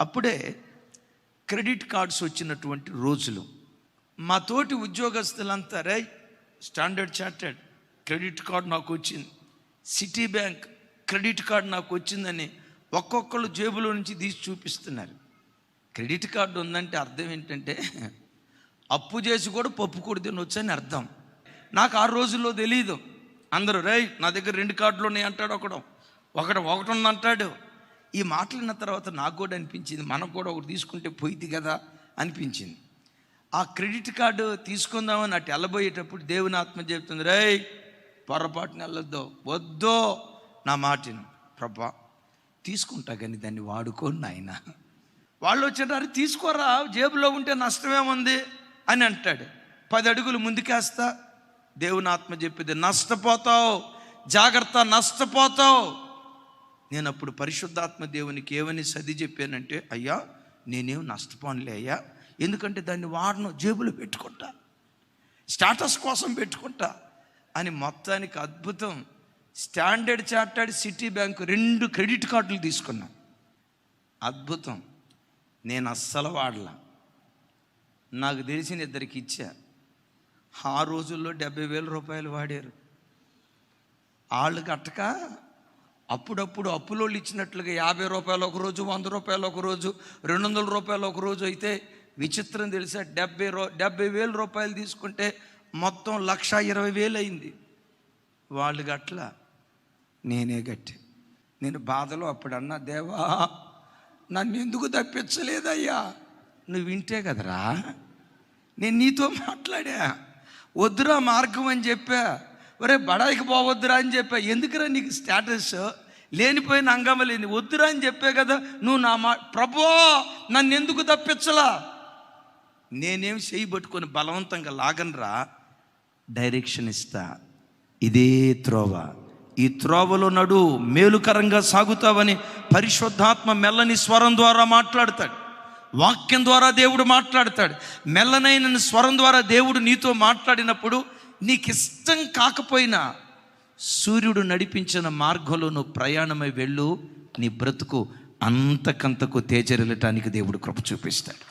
అప్పుడే credit cards వచ్చినటువంటి రోజులు. మా తోటి ఉద్యోగస్తులంతా స్టాండర్డ్ చార్టర్డ్ క్రెడిట్ కార్డు నాకు వచ్చింది, సిటీ బ్యాంక్ క్రెడిట్ కార్డు నాకు వచ్చిందని ఒక్కొక్కళ్ళు జేబులో నుంచి తీసి చూపిస్తున్నారు. క్రెడిట్ కార్డు ఉందంటే అర్థం ఏంటంటే అప్పు చేసి కూడా పప్పు కూడా తినొచ్చు అని అర్థం. నాకు ఆ రోజుల్లో తెలియదు. అందరూ నా దగ్గర 2 కార్డులు ఉన్నాయి అంటాడు, ఒకటి ఉందంటాడు. ఈ మాటలు విన్న తర్వాత నాకు కూడా అనిపించింది, మనకు కూడా ఒకటి తీసుకుంటే పోయింది కదా అనిపించింది. ఆ క్రెడిట్ కార్డు తీసుకుందామని అటు వెళ్ళబోయేటప్పుడు దేవుని ఆత్మ చెప్తుంది, పొరపాటున వెళ్ళొద్దు, వద్దో నా మాటను ప్రభా తీసుకుంటా కానీ దాన్ని వాడుకోను నాయన. వాళ్ళు వచ్చేటారు, తీసుకోరా జేబులో ఉంటే నష్టమేముంది అని అంటాడు. 10 అడుగులు ముందుకేస్తా, దేవుని ఆత్మ చెప్పేది నష్టపోతావు, జాగ్రత్త నష్టపోతావు. నేను అప్పుడు పరిశుద్ధాత్మ దేవునికి ఏమని సది చెప్పానంటే, అయ్యా నేనేం నష్టపోనులే అయ్యా, ఎందుకంటే దాన్ని వాడను, జేబులో పెట్టుకుంటా, స్టాటస్ కోసం పెట్టుకుంటా అని. మొత్తానికి అద్భుతం. Standard chartered, city bank 2 credit కార్డులు తీసుకున్నా. అద్భుతం. నేను అస్సలు వాడలా. నాకు తెలిసిన 2 ఇచ్చా. ఆ రోజుల్లో 70,000 రూపాయలు వాడారు. వాళ్ళు కట్టక అప్పుడప్పుడు అప్పులోళ్ళు ఇచ్చినట్లుగా 50 రూపాయలు ఒకరోజు, 100 రూపాయలు ఒకరోజు, 200 రూపాయలు ఒకరోజు అయితే విచిత్రం తెలుసా, 70,000 రూపాయలు తీసుకుంటే మొత్తం 1,20,000 అయింది. వాళ్ళు గట్ల, నేనే గట్టి. నేను బాధలో అప్పుడు అన్నా, దేవా నన్ను ఎందుకు తప్పించలేదయ్యా, నువ్వు వింటే కదరా నేను నీతో మాట్లాడా, వద్దురా మార్గం అని చెప్పా, ఒరే బడాయికి పోవద్దురా అని చెప్పా. ఎందుకురా నీకు స్టేటస్ లేనిపోయిన అంగమ లేని, వద్దురా అని చెప్పే కదా నువ్వు నా ప్రభో నన్ను ఎందుకు తప్పించలా. నేనేం చేయి పట్టుకొని బలవంతంగా లాగనరా, డైరెక్షన్ ఇస్తా, ఇదే త్రోవ, ఈ త్రోవలో నడు, మేలుకరంగా సాగుతావని పరిశుద్ధాత్మ మెల్లని స్వరం ద్వారా మాట్లాడతాడు. వాక్యం ద్వారా దేవుడు మాట్లాడతాడు. మెల్లనైన స్వరం ద్వారా దేవుడు నీతో మాట్లాడినప్పుడు నీకు ఇష్టం కాకపోయినా సూర్యుడు నడిపించిన మార్గంలో నువ్వు ప్రయాణమై వెళ్ళు, నీ బ్రతుకు అంతకంతకు తేజరిల్లటానికి దేవుడు కృప చూపిస్తాడు.